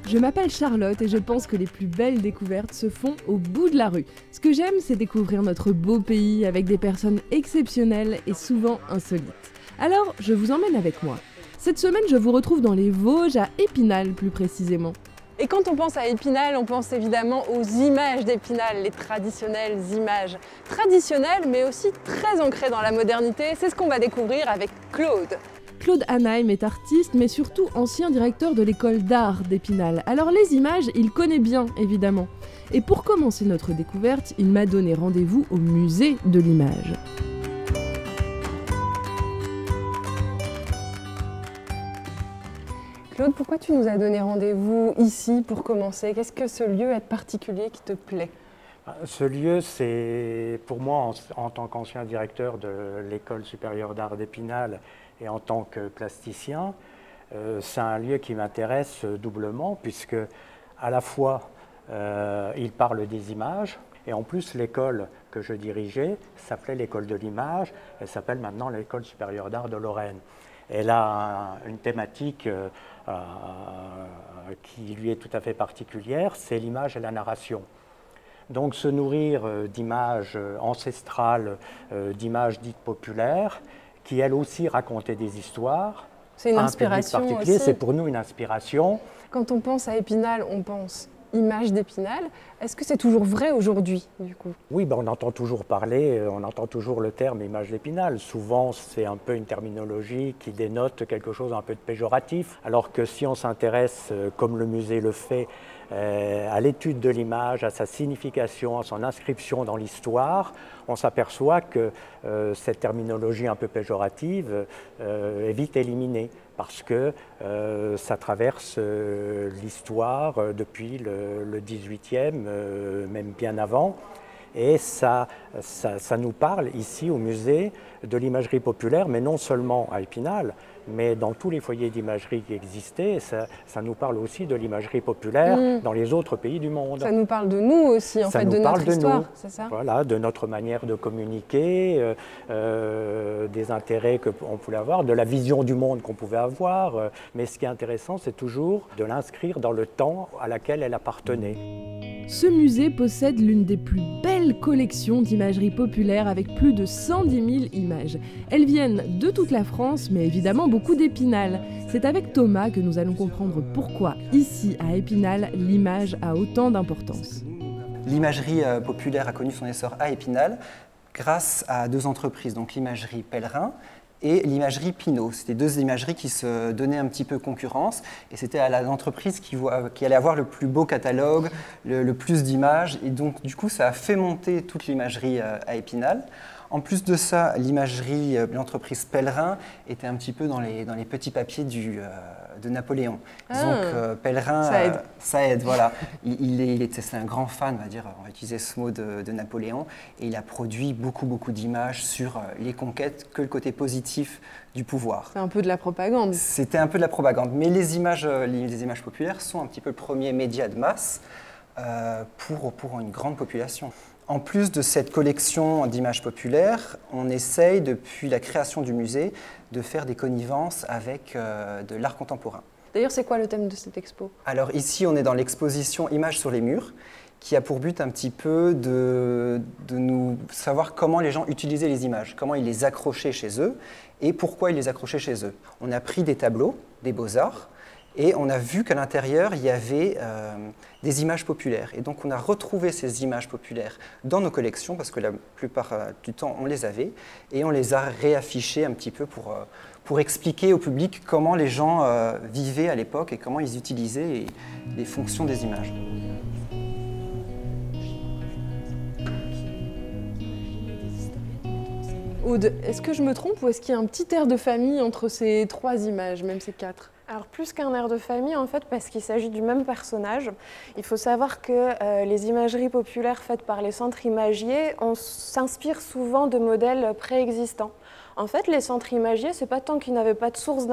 Je m'appelle Charlotte et je pense que les plus belles découvertes se font au bout de la rue. Ce que j'aime, c'est découvrir notre beau pays avec des personnes exceptionnelles et souvent insolites. Alors, je vous emmène avec moi. Cette semaine, je vous retrouve dans les Vosges, à Épinal plus précisément. Et quand on pense à Épinal, on pense évidemment aux images d'Épinal, les traditionnelles images. Traditionnelles, mais aussi très ancrées dans la modernité. C'est ce qu'on va découvrir avec Claude. Claude Hanheim est artiste, mais surtout ancien directeur de l'école d'art d'Épinal. Alors les images, il connaît bien, évidemment. Et pour commencer notre découverte, il m'a donné rendez-vous au musée de l'image. Claude, pourquoi tu nous as donné rendez-vous ici pour commencer? Qu'est-ce que ce lieu est particulier qui te plaît? Ce lieu, c'est pour moi, en tant qu'ancien directeur de l'école supérieure d'art d'Épinal et en tant que plasticien, c'est un lieu qui m'intéresse doublement puisque à la fois il parle des images et en plus l'école que je dirigeais s'appelait l'école de l'image, elle s'appelle maintenant l'école supérieure d'art de Lorraine. Elle a une thématique qui lui est tout à fait particulière, c'est l'image et la narration. Donc se nourrir d'images ancestrales, d'images dites populaires, qui elles aussi racontaient des histoires. C'est une inspiration aussi. C'est pour nous une inspiration. Quand on pense à Épinal, on pense image d'Épinal. Est-ce que c'est toujours vrai aujourd'hui, du coup? Oui, on entend toujours parler, on entend toujours le terme image d'Épinal. Souvent, c'est un peu une terminologie qui dénote quelque chose un peu de péjoratif, alors que si on s'intéresse, comme le musée le fait, à l'étude de l'image, à sa signification, à son inscription dans l'histoire, on s'aperçoit que cette terminologie un peu péjorative est vite éliminée parce que ça traverse l'histoire depuis le 18e, même bien avant. Et ça nous parle ici au musée de l'imagerie populaire, mais non seulement à Épinal, mais dans tous les foyers d'imagerie qui existaient, ça nous parle aussi de l'imagerie populaire dans les autres pays du monde. Ça nous parle de nous aussi, en fait, de notre histoire, c'est ça? Voilà, de notre manière de communiquer, des intérêts qu'on pouvait avoir, de la vision du monde qu'on pouvait avoir. Mais ce qui est intéressant, c'est toujours de l'inscrire dans le temps à laquelle elle appartenait. Ce musée possède l'une des plus belles collections d'imagerie populaire avec plus de 110 000 images. Elles viennent de toute la France, mais évidemment beaucoup d'Épinal. C'est avec Thomas que nous allons comprendre pourquoi, ici à Épinal, l'image a autant d'importance. L'imagerie populaire a connu son essor à Épinal grâce à deux entreprises, donc l'imagerie Pellerin et l'imagerie Pinault. C'était deux imageries qui se donnaient un petit peu concurrence et c'était à l'entreprise qui allait avoir le plus beau catalogue, le plus d'images et donc du coup ça a fait monter toute l'imagerie à Épinal. En plus de ça, l'imagerie de l'entreprise Pellerin était un petit peu dans les petits papiers de Napoléon. Donc Pellerin, ça aide, voilà. C'est un grand fan, on va utiliser ce mot de Napoléon, et il a produit beaucoup d'images sur les conquêtes, que le côté positif du pouvoir. C'est un peu de la propagande. C'était un peu de la propagande, mais les images populaires sont un petit peu le premier média de masse pour une grande population. En plus de cette collection d'images populaires, on essaye, depuis la création du musée, de faire des connivences avec de l'art contemporain. D'ailleurs, c'est quoi le thème de cette expo? Alors ici, on est dans l'exposition Images sur les murs, qui a pour but un petit peu de nous savoir comment les gens utilisaient les images, comment ils les accrochaient chez eux et pourquoi ils les accrochaient chez eux. On a pris des tableaux, des beaux-arts, et on a vu qu'à l'intérieur, il y avait des images populaires. Et donc, on a retrouvé ces images populaires dans nos collections, parce que la plupart du temps, on les avait, et on les a réaffichées un petit peu pour expliquer au public comment les gens vivaient à l'époque et comment ils utilisaient les fonctions des images. Aude, est-ce que je me trompe ou est-ce qu'il y a un petit air de famille entre ces trois images, même ces quatre? Alors plus qu'un air de famille en fait parce qu'il s'agit du même personnage. Il faut savoir que les imageries populaires faites par les centres imagiers, on s'inspire souvent de modèles préexistants. En fait, les centres imagiers, c'est pas tant qu'ils n'avaient pas de source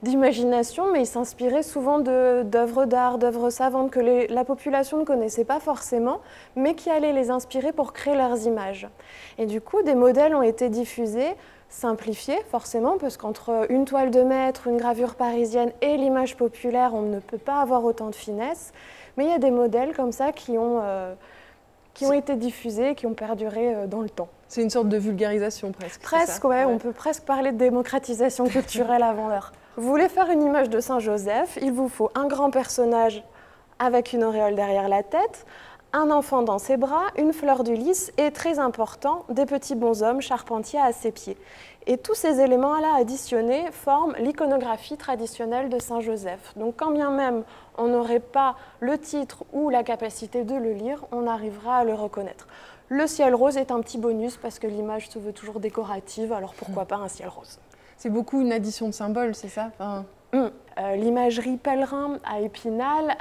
d'imagination, mais ils s'inspiraient souvent d'œuvres d'art, d'œuvres savantes que la population ne connaissait pas forcément, mais qui allaient les inspirer pour créer leurs images. Et du coup, des modèles ont été diffusés simplifié, forcément, parce qu'entre une toile de maître, une gravure parisienne et l'image populaire, on ne peut pas avoir autant de finesse. Mais il y a des modèles comme ça qui ont été diffusés, qui ont perduré dans le temps. C'est une sorte de vulgarisation presque. Presque, ouais, on peut presque parler de démocratisation culturelle avant l'heure. Vous voulez faire une image de Saint-Joseph, il vous faut un grand personnage avec une auréole derrière la tête, un enfant dans ses bras, une fleur du lys et, très important, des petits bonshommes charpentiers à ses pieds. Et tous ces éléments-là additionnés forment l'iconographie traditionnelle de Saint-Joseph. Donc quand bien même on n'aurait pas le titre ou la capacité de le lire, on arrivera à le reconnaître. Le ciel rose est un petit bonus parce que l'image se veut toujours décorative, alors pourquoi pas un ciel rose. C'est beaucoup une addition de symboles, c'est ça? L'imagerie pèlerin à Épinal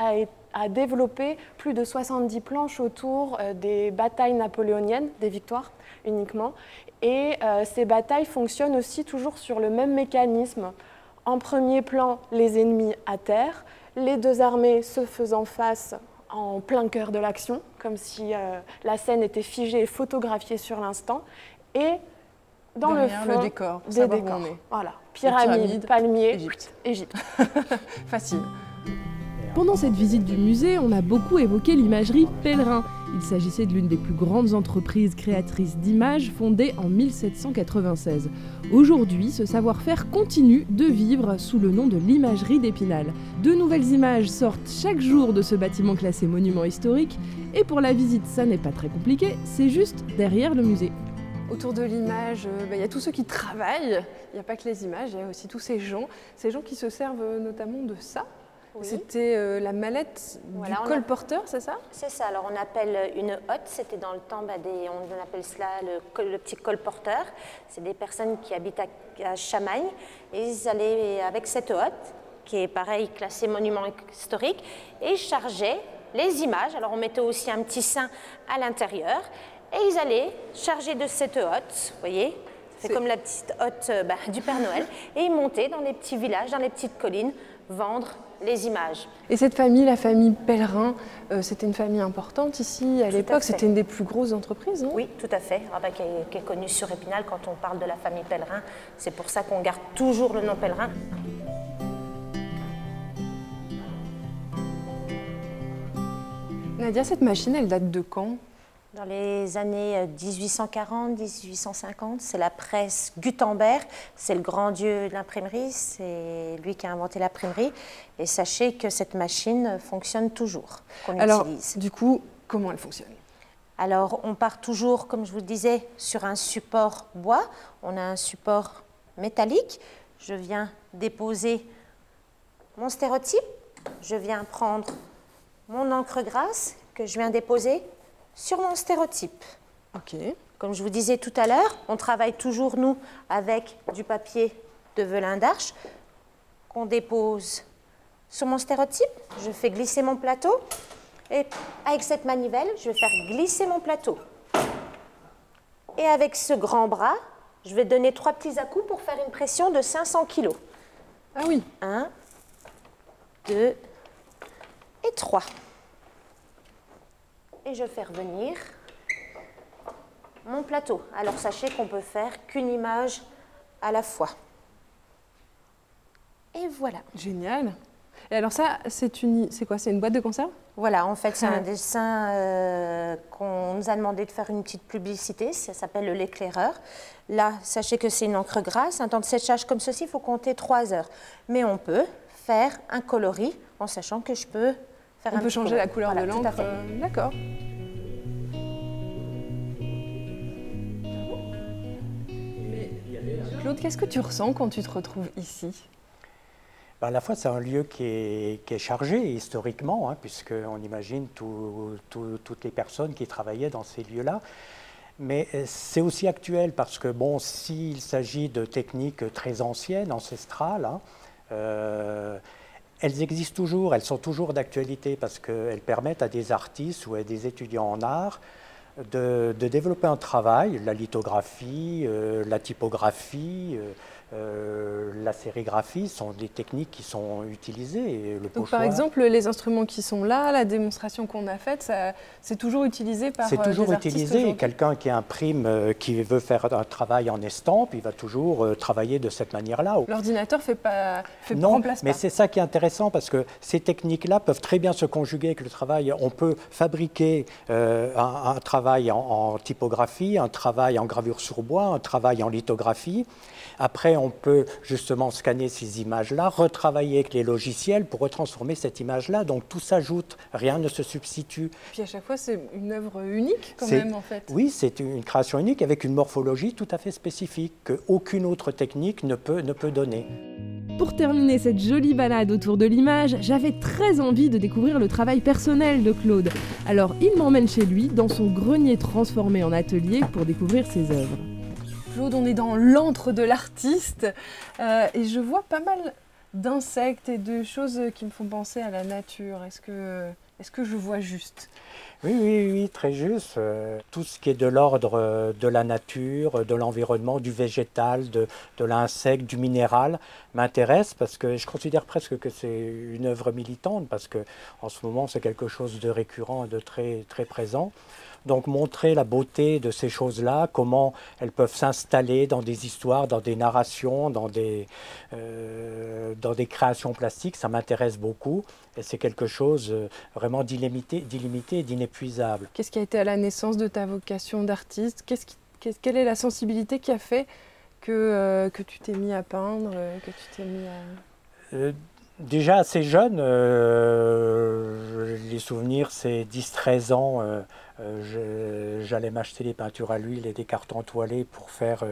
a développé plus de 70 planches autour des batailles napoléoniennes, des victoires uniquement. Et ces batailles fonctionnent aussi toujours sur le même mécanisme. En premier plan, les ennemis à terre, les deux armées se faisant face en plein cœur de l'action, comme si la scène était figée et photographiée sur l'instant. Et dans derrière le fond, le décor, pour des savoir décors. où on est. Voilà. Pyramide, palmier, Égypte. Facile. Pendant cette visite du musée, on a beaucoup évoqué l'imagerie pèlerin. Il s'agissait de l'une des plus grandes entreprises créatrices d'images fondée en 1796. Aujourd'hui, ce savoir-faire continue de vivre sous le nom de l'imagerie d'Épinal. De nouvelles images sortent chaque jour de ce bâtiment classé monument historique. Et pour la visite, ça n'est pas très compliqué, c'est juste derrière le musée. Autour de l'image, il y a tous ceux qui travaillent. Il n'y a pas que les images, il y a aussi tous ces gens qui se servent notamment de ça. Oui. C'était la mallette du colporteur, c'est ça? C'est ça, alors on appelle une hotte, c'était dans le temps, on appelle cela le petit colporteur. C'est des personnes qui habitent à Chamagne et ils allaient avec cette hotte, qui est pareil, classée monument historique, et ils chargeaient les images. Alors on mettait aussi un petit sein à l'intérieur et ils allaient charger de cette hotte, vous voyez? C'est comme la petite hotte du Père Noël, et ils montaient dans les petits villages, dans les petites collines, vendre les images. Et cette famille, la famille Pèlerin, c'était une famille importante ici à l'époque, c'était une des plus grosses entreprises, non? Oui, tout à fait, qui est connue sur Épinal quand on parle de la famille Pèlerin. C'est pour ça qu'on garde toujours le nom Pèlerin. Nadia, cette machine, elle date de quand? Dans les années 1840-1850, c'est la presse Gutenberg, c'est le grand dieu de l'imprimerie, c'est lui qui a inventé l'imprimerie. Et sachez que cette machine fonctionne toujours, qu'on utilise. Alors, du coup, comment elle fonctionne? Alors, on part toujours, comme je vous le disais, sur un support bois. On a un support métallique. Je viens déposer mon stéréotype. Je viens prendre mon encre grasse que je viens déposer sur mon stéréotype. Ok. Comme je vous disais tout à l'heure, on travaille toujours, nous, avec du papier de velin d'Arche qu'on dépose sur mon stéréotype. Je fais glisser mon plateau et avec cette manivelle, je vais faire glisser mon plateau. Et avec ce grand bras, je vais donner 3 petits à-coups pour faire une pression de 500 kg. Ah oui. 1, 2 et 3. Et je fais revenir mon plateau. Alors sachez qu'on peut faire qu'une image à la fois. Et voilà. Génial. Et alors ça, c'est quoi? C'est une boîte de conserve? Voilà, en fait, c'est un dessin qu'on nous a demandé de faire une petite publicité. Ça s'appelle l'éclaireur. Là, sachez que c'est une encre grasse. Un temps de séchage comme ceci, il faut compter 3 heures. Mais on peut faire un coloris en sachant que je peux faire on peut changer la couleur de l'encre. D'accord. Claude, qu'est-ce que tu ressens quand tu te retrouves ici? À la fois, c'est un lieu qui est chargé historiquement, hein, puisqu'on imagine toutes les personnes qui travaillaient dans ces lieux-là. Mais c'est aussi actuel parce que, bon, s'il s'agit de techniques très anciennes, ancestrales, hein, elles existent toujours, elles sont toujours d'actualité parce qu'elles permettent à des artistes ou à des étudiants en art de développer un travail, la lithographie, la typographie, la sérigraphie sont des techniques qui sont utilisées. Et le Donc par exemple, les instruments qui sont là, la démonstration qu'on a faite, c'est toujours utilisé par des artistes. C'est toujours utilisé. Quelqu'un qui imprime, qui veut faire un travail en estampe, il va toujours travailler de cette manière-là. L'ordinateur Non, remplace mais pas. c'est ça qui est intéressant parce que ces techniques-là peuvent très bien se conjuguer avec le travail. On peut fabriquer un travail en typographie, un travail en gravure sur bois, un travail en lithographie. Après, on peut justement scanner ces images-là, retravailler avec les logiciels pour retransformer cette image-là. Donc tout s'ajoute, rien ne se substitue. Puis à chaque fois, c'est une œuvre unique quand même en fait. Oui, c'est une création unique avec une morphologie tout à fait spécifique qu'aucune autre technique ne peut donner. Pour terminer cette jolie balade autour de l'image, j'avais très envie de découvrir le travail personnel de Claude. Alors il m'emmène chez lui, dans son grenier transformé en atelier, pour découvrir ses œuvres. Claude, on est dans l'antre de l'artiste et je vois pas mal d'insectes et de choses qui me font penser à la nature. Est-ce que je vois juste ? Oui, très juste. Tout ce qui est de l'ordre de la nature, de l'environnement, du végétal, de l'insecte, du minéral m'intéresse parce que je considère presque que c'est une œuvre militante parce que en ce moment c'est quelque chose de récurrent et de très, très présent. Donc montrer la beauté de ces choses-là, comment elles peuvent s'installer dans des histoires, dans des narrations, dans des créations plastiques, ça m'intéresse beaucoup. Et c'est quelque chose vraiment d'illimité et d'inépuisable. Qu'est-ce qui a été à la naissance de ta vocation d'artiste ? Quelle est la sensibilité qui a fait que tu t'es mis à peindre, que tu t'es mis à... Déjà assez jeune, les souvenirs, c'est 10-13 ans, j'allais m'acheter des peintures à l'huile et des cartons toilés pour faire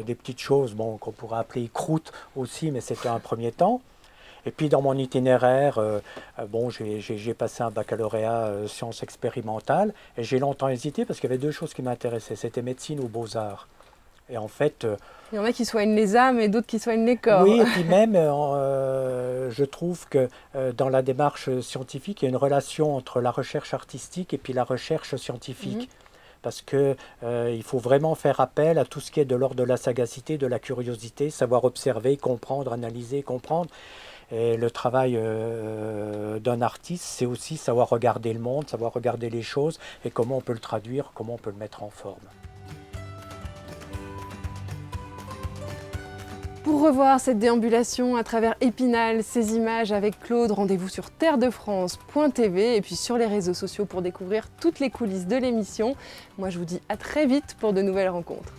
des petites choses qu'on pourrait appeler croûtes aussi, mais c'était un premier temps. Et puis dans mon itinéraire, j'ai passé un baccalauréat sciences expérimentales et j'ai longtemps hésité parce qu'il y avait deux choses qui m'intéressaient, c'était médecine ou beaux-arts. Et en fait... Il y en a qui soignent les âmes et d'autres qui soignent les corps. Oui, et puis même, je trouve que dans la démarche scientifique, il y a une relation entre la recherche artistique et puis la recherche scientifique. Parce qu'il faut vraiment faire appel à tout ce qui est de l'ordre de la sagacité, de la curiosité, savoir observer, comprendre, analyser, comprendre. Et le travail d'un artiste, c'est aussi savoir regarder le monde, savoir regarder les choses et comment on peut le traduire, comment on peut le mettre en forme. Pour revoir cette déambulation à travers Épinal, ces images avec Claude, rendez-vous sur terredefrance.tv et puis sur les réseaux sociaux pour découvrir toutes les coulisses de l'émission. Moi, je vous dis à très vite pour de nouvelles rencontres.